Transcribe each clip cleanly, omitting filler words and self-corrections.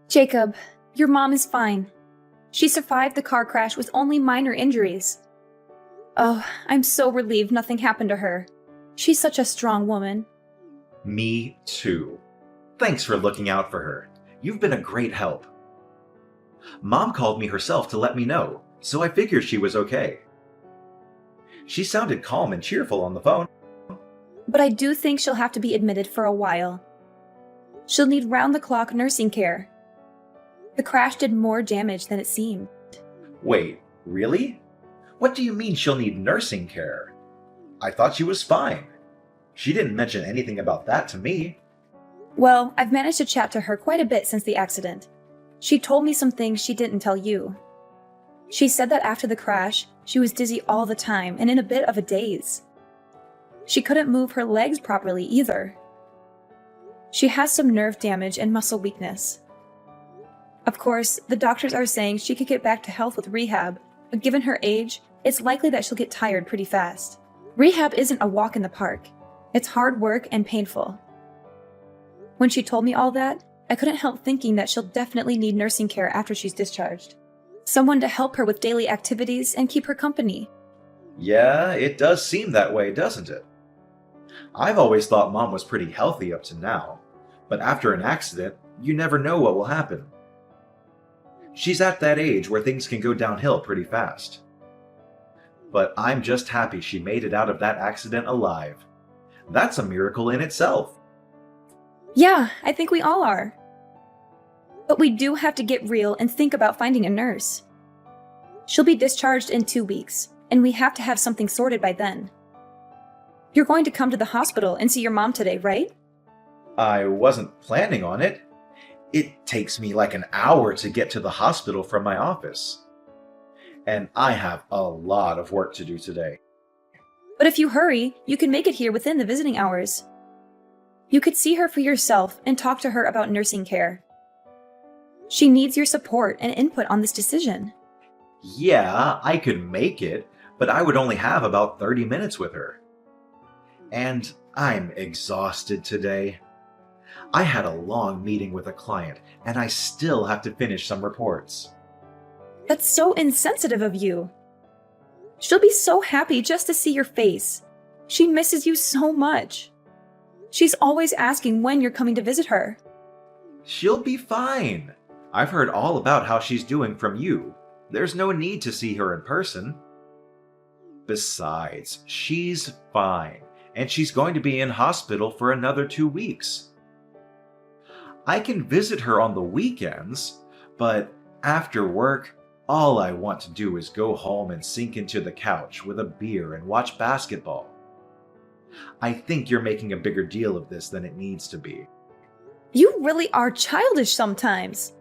Jacob, your mom is fine. She survived the car crash with only minor injuries. Oh, I'm so relieved nothing happened to her. She's such a strong woman. Me too. Thanks for looking out for her. You've been a great help. Mom called me herself to let me know, so I figured she was okay. She sounded calm and cheerful on the phone. But I do think she'll have to be admitted for a while. She'll need round-the-clock nursing care. The crash did more damage than it seemed. Wait, really? What do you mean she'll need nursing care? I thought she was fine. She didn't mention anything about that to me. Well, I've managed to chat to her quite a bit since the accident. She told me some things she didn't tell you. She said that after the crash, she was dizzy all the time and in a bit of a daze. She couldn't move her legs properly either. She has some nerve damage and muscle weakness. Of course, the doctors are saying she could get back to health with rehab, but given her age, it's likely that she'll get tired pretty fast. Rehab isn't a walk in the park. It's hard work and painful. When she told me all that, I couldn't help thinking that she'll definitely need nursing care after she's discharged. Someone to help her with daily activities and keep her company. Yeah, it does seem that way, doesn't it? I've always thought Mom was pretty healthy up to now, but after an accident, you never know what will happen. She's at that age where things can go downhill pretty fast. But I'm just happy she made it out of that accident alive. That's a miracle in itself. Yeah, I think we all are. But we do have to get real and think about finding a nurse. She'll be discharged in 2 weeks, and we have to have something sorted by then. You're going to come to the hospital and see your mom today, right? I wasn't planning on it. It takes me like an hour to get to the hospital from my office. And I have a lot of work to do today. But if you hurry, you can make it here within the visiting hours. You could see her for yourself and talk to her about nursing care. She needs your support and input on this decision. Yeah, I could make it, but I would only have about 30 minutes with her. And I'm exhausted today. I had a long meeting with a client, and I still have to finish some reports. That's so insensitive of you. She'll be so happy just to see your face. She misses you so much. She's always asking when you're coming to visit her. She'll be fine. I've heard all about how she's doing from you. There's no need to see her in person. Besides, she's fine, and she's going to be in hospital for another 2 weeks. I can visit her on the weekends, but after work, all I want to do is go home and sink into the couch with a beer and watch basketball. I think you're making a bigger deal of this than it needs to be. You really are childish sometimes.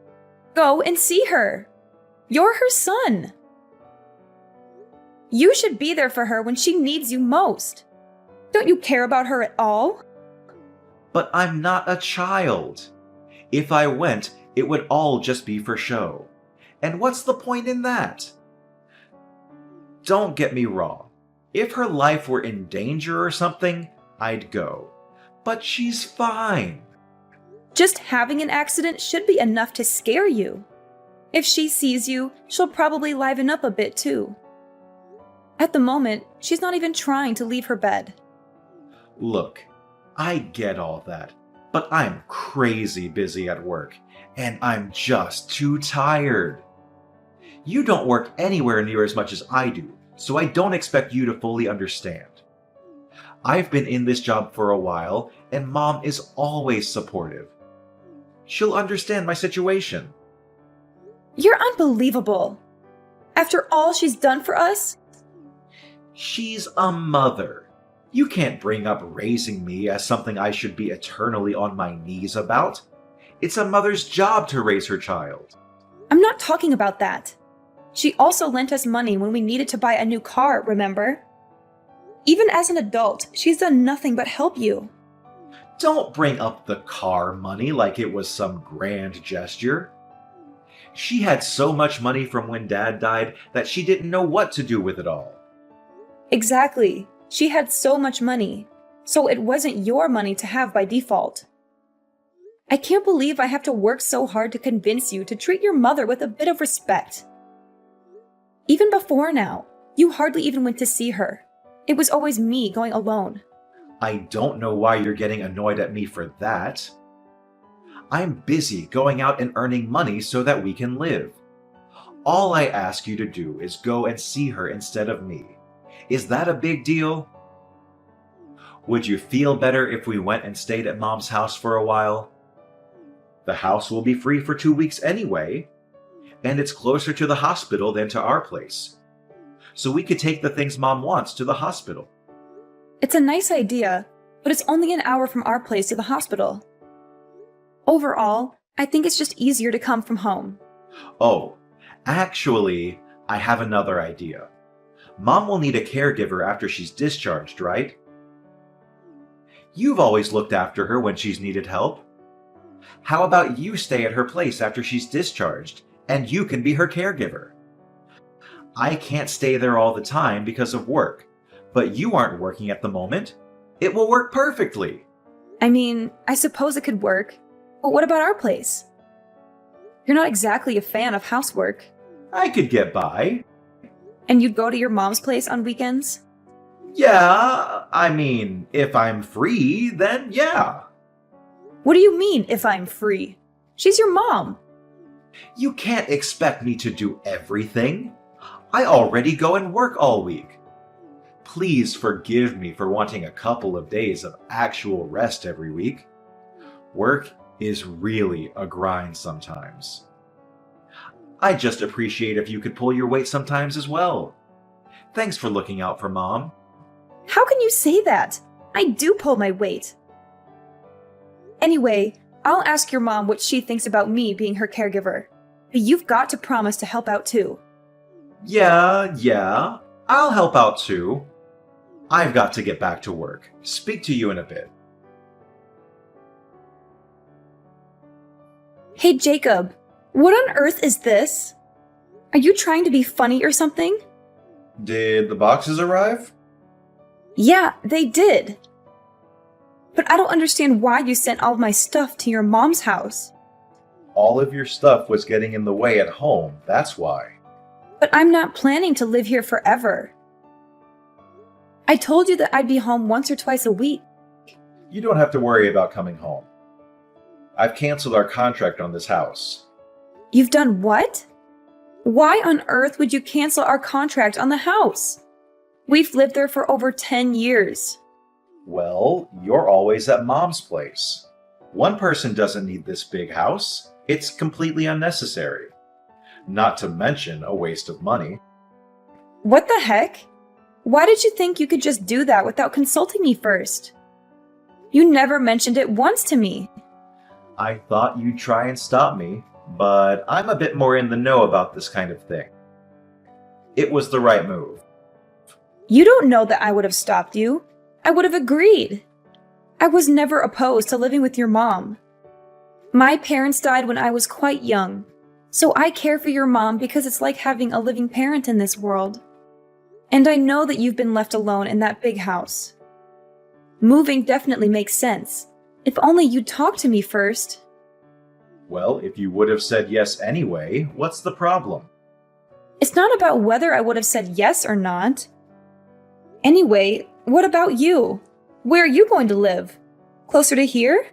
Go and see her. You're her son. You should be there for her when she needs you most. Don't you care about her at all? But I'm not a child. If I went, it would all just be for show. And what's the point in that? Don't get me wrong. If her life were in danger or something, I'd go. But she's fine. Just having an accident should be enough to scare you. If she sees you, she'll probably liven up a bit too. At the moment, she's not even trying to leave her bed. Look, I get all that, but I'm crazy busy at work, and I'm just too tired. You don't work anywhere near as much as I do, so I don't expect you to fully understand. I've been in this job for a while, and Mom is always supportive. She'll understand my situation. You're unbelievable. After all she's done for us? She's a mother. You can't bring up raising me as something I should be eternally on my knees about. It's a mother's job to raise her child. I'm not talking about that. She also lent us money when we needed to buy a new car, remember? Even as an adult, she's done nothing but help you. Don't bring up the car money like it was some grand gesture. She had so much money from when Dad died that she didn't know what to do with it all. Exactly. She had so much money, so it wasn't your money to have by default. I can't believe I have to work so hard to convince you to treat your mother with a bit of respect. Even before now, you hardly even went to see her. It was always me going alone. I don't know why you're getting annoyed at me for that. I'm busy going out and earning money so that we can live. All I ask you to do is go and see her instead of me. Is that a big deal? Would you feel better if we went and stayed at Mom's house for a while? The house will be free for 2 weeks anyway, and it's closer to the hospital than to our place. So we could take the things Mom wants to the hospital. It's a nice idea, but it's only an hour from our place to the hospital. Overall, I think it's just easier to come from home. Oh, actually, I have another idea. Mom will need a caregiver after she's discharged, right? You've always looked after her when she's needed help. How about you stay at her place after she's discharged, and you can be her caregiver? I can't stay there all the time because of work, but you aren't working at the moment. It will work perfectly. I mean, I suppose it could work, but what about our place? You're not exactly a fan of housework. I could get by. And you'd go to your mom's place on weekends? Yeah, I mean, if I'm free, then yeah. What do you mean, if I'm free? She's your mom. You can't expect me to do everything. I already go and work all week. Please forgive me for wanting a couple of days of actual rest every week. Work is really a grind sometimes. I just appreciate if you could pull your weight sometimes as well. Thanks for looking out for Mom. How can you say that? I do pull my weight. Anyway, I'll ask your mom what she thinks about me being her caregiver. But you've got to promise to help out too. Yeah, I'll help out too. I've got to get back to work. Speak to you in a bit. Hey Jacob, what on earth is this? Are you trying to be funny or something? Did the boxes arrive? Yeah, they did. But I don't understand why you sent all of my stuff to your mom's house. All of your stuff was getting in the way at home, that's why. But I'm not planning to live here forever. I told you that I'd be home once or twice a week. You don't have to worry about coming home. I've canceled our contract on this house. You've done what? Why on earth would you cancel our contract on the house? We've lived there for over 10 years. Well, you're always at Mom's place. One person doesn't need this big house. It's completely unnecessary. Not to mention a waste of money. What the heck? Why did you think you could just do that without consulting me first? You never mentioned it once to me. I thought you'd try and stop me, but I'm a bit more in the know about this kind of thing. It was the right move. You don't know that I would have stopped you. I would have agreed. I was never opposed to living with your mom. My parents died when I was quite young, so I care for your mom because it's like having a living parent in this world. And I know that you've been left alone in that big house. Moving definitely makes sense. If only you'd talk to me first. Well, if you would have said yes anyway, what's the problem? It's not about whether I would have said yes or not. Anyway, what about you? Where are you going to live? Closer to here?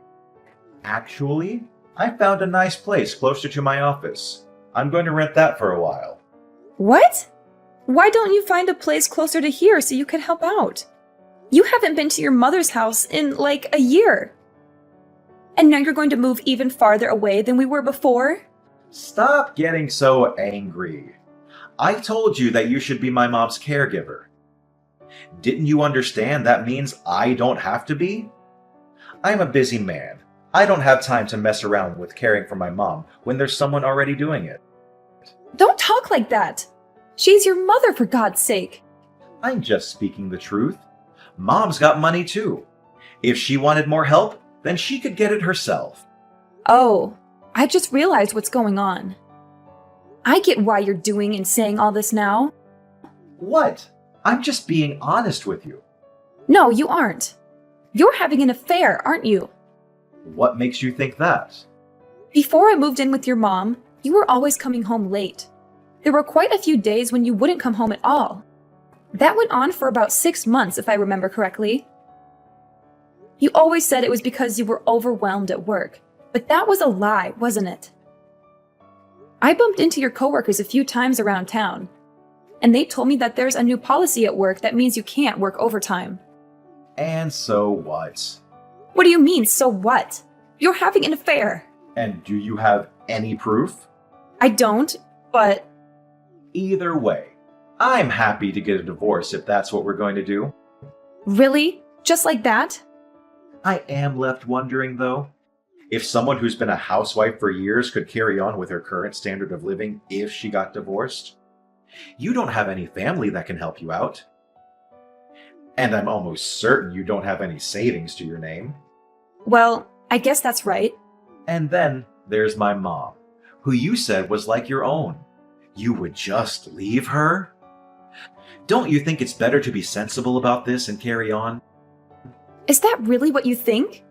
Actually, I found a nice place closer to my office. I'm going to rent that for a while. What? Why don't you find a place closer to here so you can help out? You haven't been to your mother's house in like a year. And now you're going to move even farther away than we were before? Stop getting so angry. I told you that you should be my mom's caregiver. Didn't you understand that means I don't have to be? I'm a busy man. I don't have time to mess around with caring for my mom when there's someone already doing it. Don't talk like that. She's your mother, for God's sake. I'm just speaking the truth. Mom's got money too. If she wanted more help, then she could get it herself. Oh, I just realized what's going on. I get why you're doing and saying all this now. What? I'm just being honest with you. No, you aren't. You're having an affair, aren't you? What makes you think that? Before I moved in with your mom, you were always coming home late. There were quite a few days when you wouldn't come home at all. That went on for about 6 months, if I remember correctly. You always said it was because you were overwhelmed at work, but that was a lie, wasn't it? I bumped into your coworkers a few times around town, and they told me that there's a new policy at work that means you can't work overtime. And so what? What do you mean, so what? You're having an affair. And do you have any proof? I don't, but Either way, I'm happy to get a divorce if that's what we're going to do. really? Just like that? I am left wondering, though, if someone who's been a housewife for years could carry on with her current standard of living if she got divorced. You don't have any family that can help you out. And I'm almost certain you don't have any savings to your name. Well, I guess that's right. And then there's my mom, who you said was like your own. You would just leave her? Don't you think it's better to be sensible about this and carry on? Is that really what you think?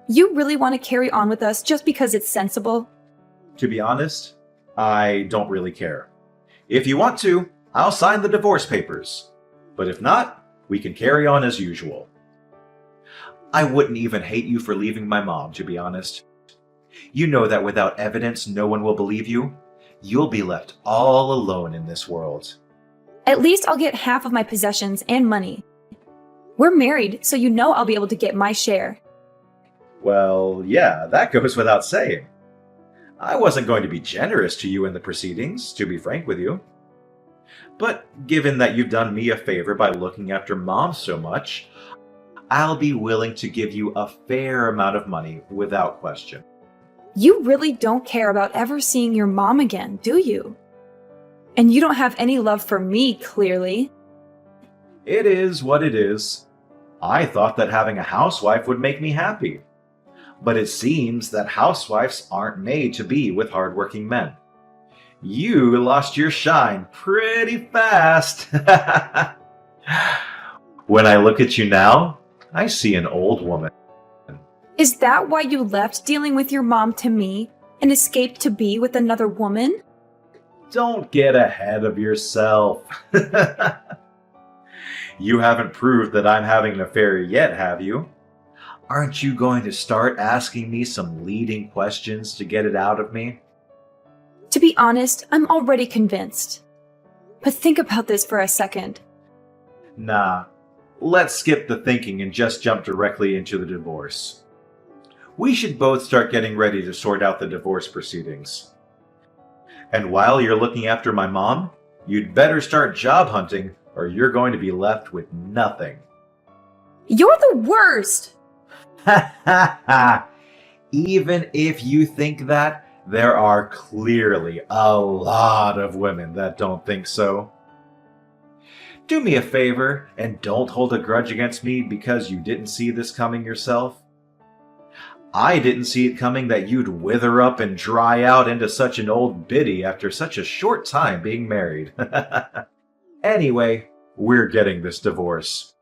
You really want to carry on with us just because it's sensible? To be honest, I don't really care. If you want to, I'll sign the divorce papers. But if not, we can carry on as usual. I wouldn't even hate you for leaving my mom, to be honest. You know that without evidence, no one will believe you. You'll be left all alone in this world. At least I'll get half of my possessions and money. We're married, so you know I'll be able to get my share. Well, yeah, that goes without saying. I wasn't going to be generous to you in the proceedings, to be frank with you. But given that you've done me a favor by looking after Mom so much, I'll be willing to give you a fair amount of money without question. You really don't care about ever seeing your mom again, do you? And you don't have any love for me, clearly. It is what it is. I thought that having a housewife would make me happy. But it seems that housewives aren't made to be with hardworking men. You lost your shine pretty fast. When I look at you now, I see an old woman. Is that why you left dealing with your mom to me and escaped to be with another woman? Don't get ahead of yourself. You haven't proved that I'm having an affair yet, have you? Aren't you going to start asking me some leading questions to get it out of me? To be honest, I'm already convinced. But think about this for a second. Nah, let's skip the thinking and just jump directly into the divorce. We should both start getting ready to sort out the divorce proceedings. And while you're looking after my mom, you'd better start job hunting or you're going to be left with nothing. You're the worst! Ha ha ha! Even if you think that, there are clearly a lot of women that don't think so. Do me a favor and don't hold a grudge against me because you didn't see this coming yourself. I didn't see it coming that you'd wither up and dry out into such an old biddy after such a short time being married. Anyway, we're getting this divorce.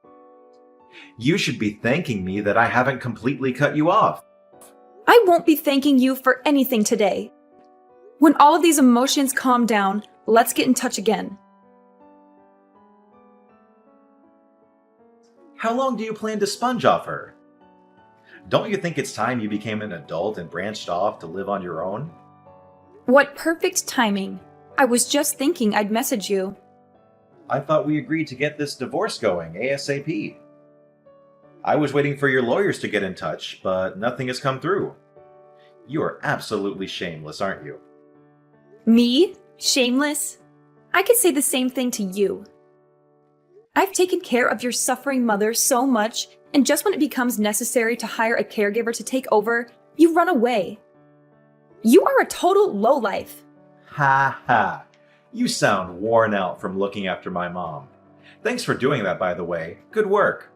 You should be thanking me that I haven't completely cut you off. I won't be thanking you for anything today. When all of these emotions calm down, let's get in touch again. How long do you plan to sponge off her? Don't you think it's time you became an adult and branched off to live on your own? What perfect timing. I was just thinking I'd message you. I thought we agreed to get this divorce going ASAP. I was waiting for your lawyers to get in touch, but nothing has come through. You are absolutely shameless, aren't you? Me? Shameless? I could say the same thing to you. I've taken care of your suffering mother so much, and just when it becomes necessary to hire a caregiver to take over, you run away. You are a total lowlife. Ha ha. You sound worn out from looking after my mom. Thanks for doing that, by the way. Good work.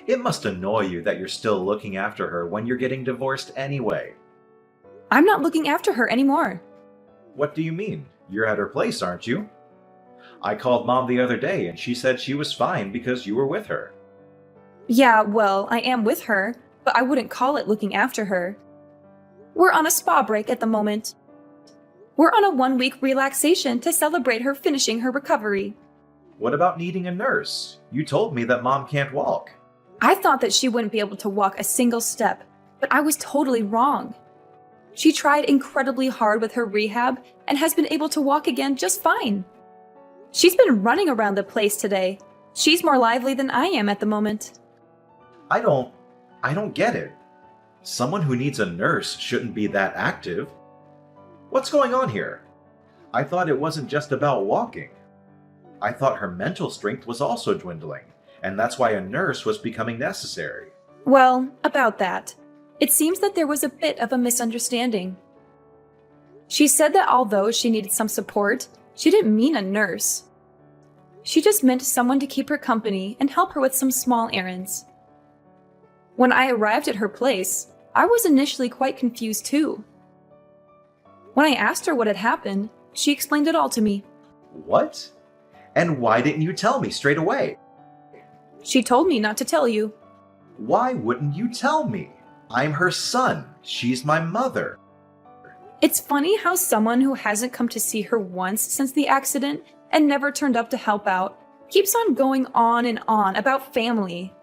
It must annoy you that you're still looking after her when you're getting divorced anyway. I'm not looking after her anymore. What do you mean? You're at her place, aren't you? I called Mom the other day and she said she was fine because you were with her. Yeah, well, I am with her, but I wouldn't call it looking after her. We're on a spa break at the moment. We're on a 1-week relaxation to celebrate her finishing her recovery. What about needing a nurse? You told me that Mom can't walk. I thought that she wouldn't be able to walk a single step, but I was totally wrong. She tried incredibly hard with her rehab and has been able to walk again just fine. She's been running around the place today. She's more lively than I am at the moment. I don't get it. Someone who needs a nurse shouldn't be that active. What's going on here? I thought it wasn't just about walking. I thought her mental strength was also dwindling, and that's why a nurse was becoming necessary. Well, about that. It seems that there was a bit of a misunderstanding. She said that although she needed some support, she didn't mean a nurse. She just meant someone to keep her company and help her with some small errands. When I arrived at her place, I was initially quite confused too. When I asked her what had happened, she explained it all to me. What? And why didn't you tell me straight away? She told me not to tell you. Why wouldn't you tell me? I'm her son. She's my mother. It's funny how someone who hasn't come to see her once since the accident and never turned up to help out keeps on going on and on about family.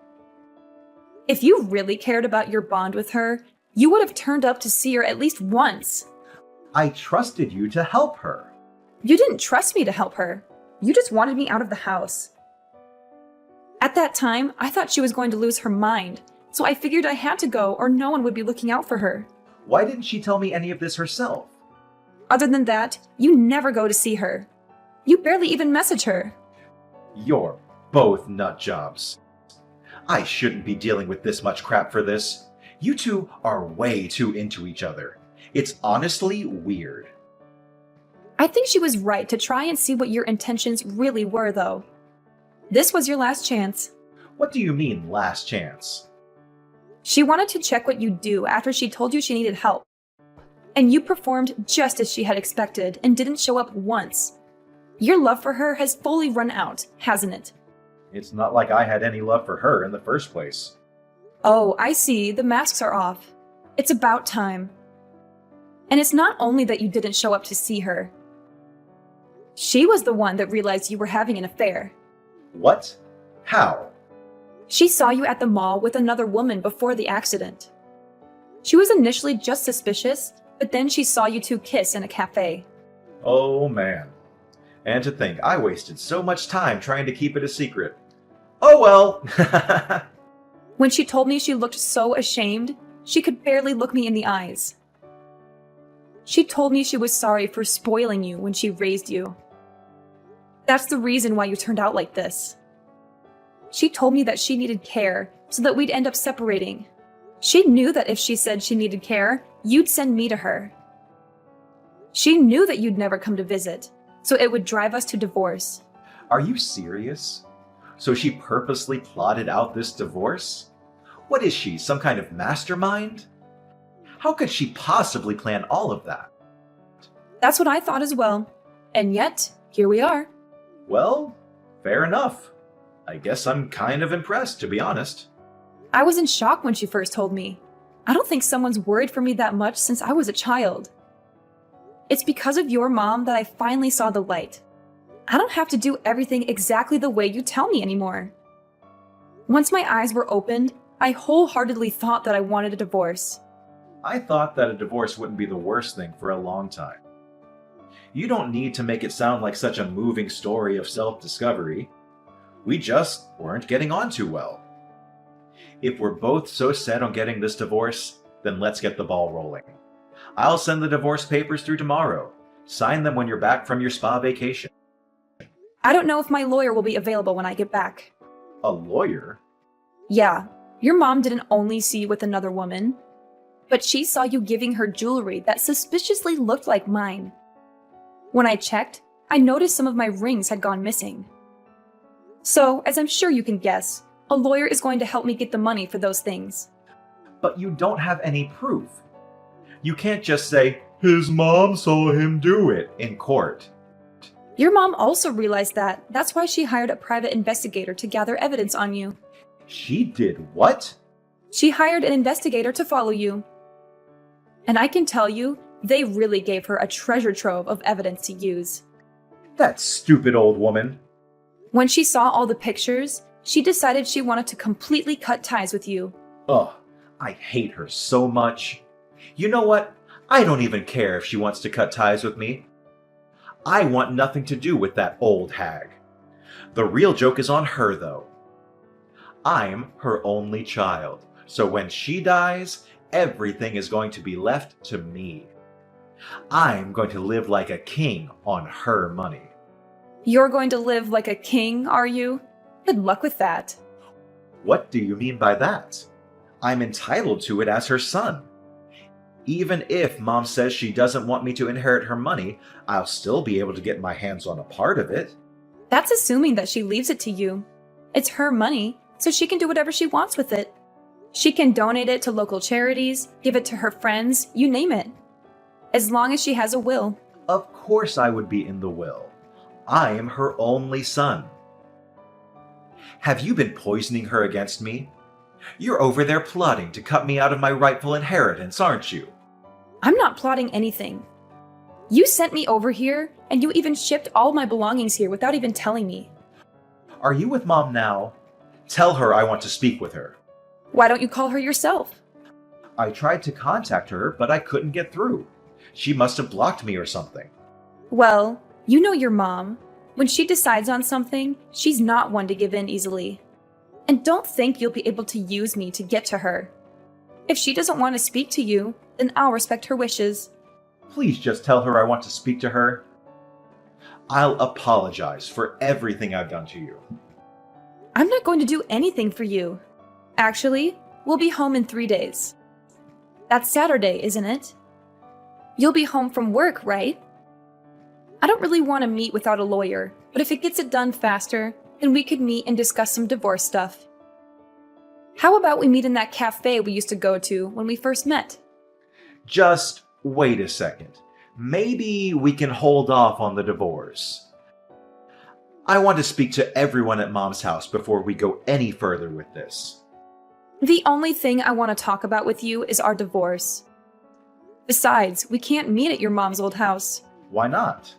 If you really cared about your bond with her, you would have turned up to see her at least once. I trusted you to help her. You didn't trust me to help her. You just wanted me out of the house. At that time, I thought she was going to lose her mind, so I figured I had to go or no one would be looking out for her. Why didn't she tell me any of this herself? Other than that, you never go to see her. You barely even message her. You're both nut jobs. I shouldn't be dealing with this much crap for this. You two are way too into each other. It's honestly weird. I think she was right to try and see what your intentions really were, though. This was your last chance. What do you mean, last chance? She wanted to check what you'd do after she told you she needed help. And you performed just as she had expected and didn't show up once. Your love for her has fully run out, hasn't it? It's not like I had any love for her in the first place. Oh, I see. The masks are off. It's about time. And it's not only that you didn't show up to see her. She was the one that realized you were having an affair. What? How? She saw you at the mall with another woman before the accident. She was initially just suspicious, but then she saw you two kiss in a cafe. Oh man. And to think I wasted so much time trying to keep it a secret. Oh well! When she told me she looked so ashamed, she could barely look me in the eyes. She told me she was sorry for spoiling you when she raised you. That's the reason why you turned out like this. She told me that she needed care so that we'd end up separating. She knew that if she said she needed care, you'd send me to her. She knew that you'd never come to visit, so it would drive us to divorce. Are you serious? So she purposely plotted out this divorce? What is she, some kind of mastermind? How could she possibly plan all of that? That's what I thought as well. And yet, here we are. Well, fair enough. I guess I'm kind of impressed, to be honest. I was in shock when she first told me. I don't think someone's worried for me that much since I was a child. It's because of your mom that I finally saw the light. I don't have to do everything exactly the way you tell me anymore. Once my eyes were opened, I wholeheartedly thought that I wanted a divorce. I thought that a divorce wouldn't be the worst thing for a long time. You don't need to make it sound like such a moving story of self-discovery. We just weren't getting on too well. If we're both so set on getting this divorce, then let's get the ball rolling. I'll send the divorce papers through tomorrow. Sign them when you're back from your spa vacation. I don't know if my lawyer will be available when I get back. A lawyer? Yeah, your mom didn't only see you with another woman, but she saw you giving her jewelry that suspiciously looked like mine. When I checked, I noticed some of my rings had gone missing. So, as I'm sure you can guess, a lawyer is going to help me get the money for those things. But you don't have any proof. You can't just say, his mom saw him do it in court. Your mom also realized that. That's why she hired a private investigator to gather evidence on you. She did what? She hired an investigator to follow you. And I can tell you, they really gave her a treasure trove of evidence to use. That stupid old woman. When she saw all the pictures, she decided she wanted to completely cut ties with you. Ugh, I hate her so much. You know what? I don't even care if she wants to cut ties with me. I want nothing to do with that old hag. The real joke is on her, though. I'm her only child, so when she dies, everything is going to be left to me. I'm going to live like a king on her money. You're going to live like a king, are you? Good luck with that. What do you mean by that? I'm entitled to it as her son. Even if Mom says she doesn't want me to inherit her money, I'll still be able to get my hands on a part of it. That's assuming that she leaves it to you. It's her money, so she can do whatever she wants with it. She can donate it to local charities, give it to her friends, you name it. As long as she has a will. Of course I would be in the will. I am her only son. Have you been poisoning her against me? You're over there plotting to cut me out of my rightful inheritance, aren't you? I'm not plotting anything. You sent me over here, and you even shipped all my belongings here without even telling me. Are you with Mom now? Tell her I want to speak with her. Why don't you call her yourself? I tried to contact her, but I couldn't get through. She must have blocked me or something. Well, you know your mom. When she decides on something, she's not one to give in easily. And don't think you'll be able to use me to get to her. If she doesn't want to speak to you, then I'll respect her wishes. Please just tell her I want to speak to her. I'll apologize for everything I've done to you. I'm not going to do anything for you. Actually, we'll be home in 3 days. That's Saturday, isn't it? You'll be home from work, right? I don't really want to meet without a lawyer, but if it gets it done faster, then we could meet and discuss some divorce stuff. How about we meet in that cafe we used to go to when we first met? Just wait a second. Maybe we can hold off on the divorce. I want to speak to everyone at Mom's house before we go any further with this. The only thing I want to talk about with you is our divorce. Besides, we can't meet at your mom's old house. Why not?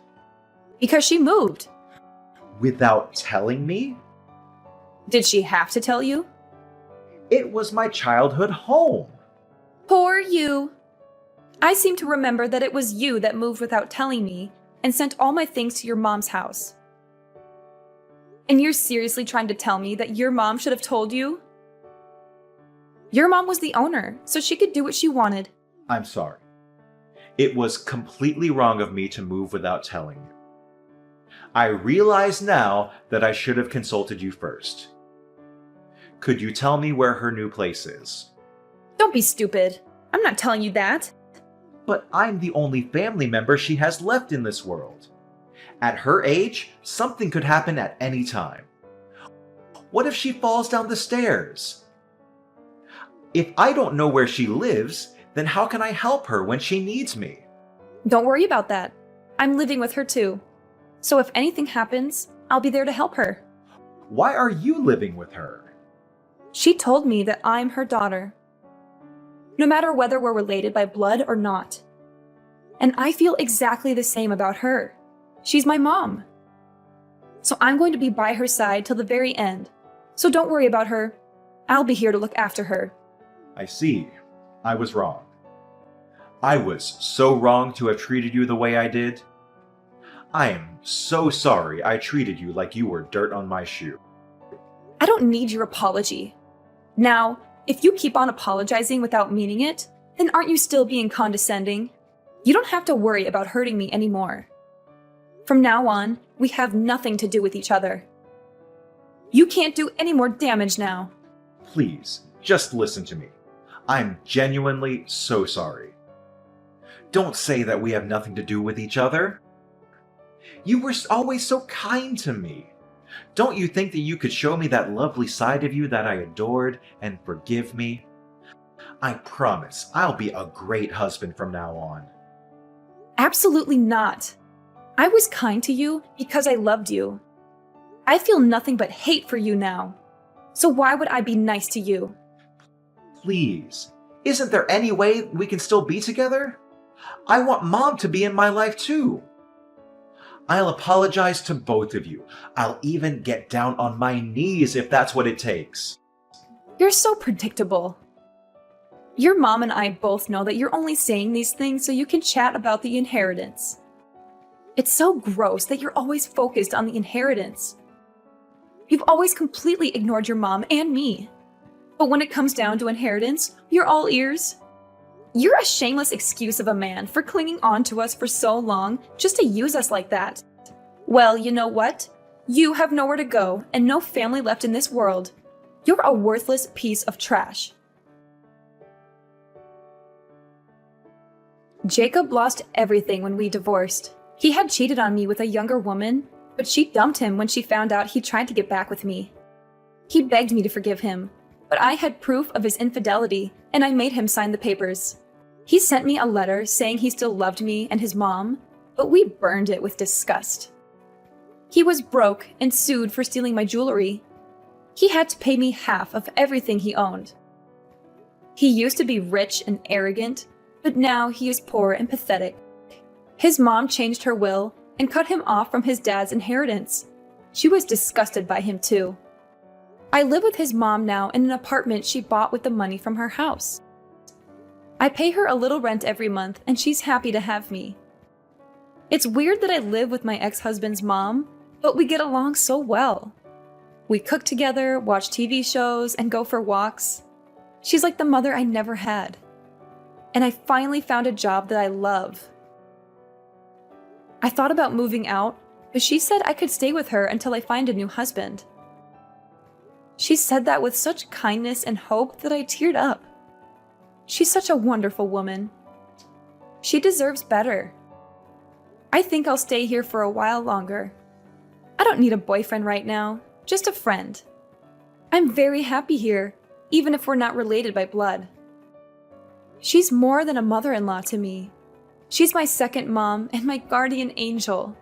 Because she moved. Without telling me? Did she have to tell you? It was my childhood home. Poor you. I seem to remember that it was you that moved without telling me and sent all my things to your mom's house. And you're seriously trying to tell me that your mom should have told you? Your mom was the owner, so she could do what she wanted. I'm sorry. It was completely wrong of me to move without telling you. I realize now that I should have consulted you first. Could you tell me where her new place is? Don't be stupid. I'm not telling you that. But I'm the only family member she has left in this world. At her age, something could happen at any time. What if she falls down the stairs? If I don't know where she lives, then how can I help her when she needs me? Don't worry about that. I'm living with her too. So if anything happens, I'll be there to help her. Why are you living with her? She told me that I'm her daughter. No matter whether we're related by blood or not. And I feel exactly the same about her. She's my mom. So I'm going to be by her side till the very end. So don't worry about her. I'll be here to look after her. I see. I was wrong. I was so wrong to have treated you the way I did. I am so sorry I treated you like you were dirt on my shoe. I don't need your apology. Now, if you keep on apologizing without meaning it, then aren't you still being condescending? You don't have to worry about hurting me anymore. From now on, we have nothing to do with each other. You can't do any more damage now. Please, just listen to me. I'm genuinely so sorry. Don't say that we have nothing to do with each other. You were always so kind to me. Don't you think that you could show me that lovely side of you that I adored and forgive me? I promise I'll be a great husband from now on. Absolutely not. I was kind to you because I loved you. I feel nothing but hate for you now. So why would I be nice to you? Please, isn't there any way we can still be together? I want Mom to be in my life too. I'll apologize to both of you. I'll even get down on my knees if that's what it takes. You're so predictable. Your mom and I both know that you're only saying these things so you can chat about the inheritance. It's so gross that you're always focused on the inheritance. You've always completely ignored your mom and me. But when it comes down to inheritance, you're all ears. You're a shameless excuse of a man for clinging on to us for so long just to use us like that. Well, you know what? You have nowhere to go and no family left in this world. You're a worthless piece of trash. Jacob lost everything when we divorced. He had cheated on me with a younger woman, but she dumped him when she found out he tried to get back with me. He begged me to forgive him, but I had proof of his infidelity, and I made him sign the papers. He sent me a letter saying he still loved me and his mom, but we burned it with disgust. He was broke and sued for stealing my jewelry. He had to pay me half of everything he owned. He used to be rich and arrogant, but now he is poor and pathetic. His mom changed her will and cut him off from his dad's inheritance. She was disgusted by him too. I live with his mom now in an apartment she bought with the money from her house. I pay her a little rent every month and she's happy to have me. It's weird that I live with my ex-husband's mom, but we get along so well. We cook together, watch TV shows, and go for walks. She's like the mother I never had. And I finally found a job that I love. I thought about moving out, but she said I could stay with her until I find a new husband. She said that with such kindness and hope that I teared up. She's such a wonderful woman. She deserves better. I think I'll stay here for a while longer. I don't need a boyfriend right now, just a friend. I'm very happy here, even if we're not related by blood. She's more than a mother-in-law to me. She's my second mom and my guardian angel.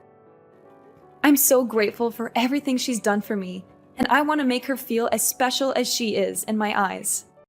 I'm so grateful for everything she's done for me, and I want to make her feel as special as she is in my eyes.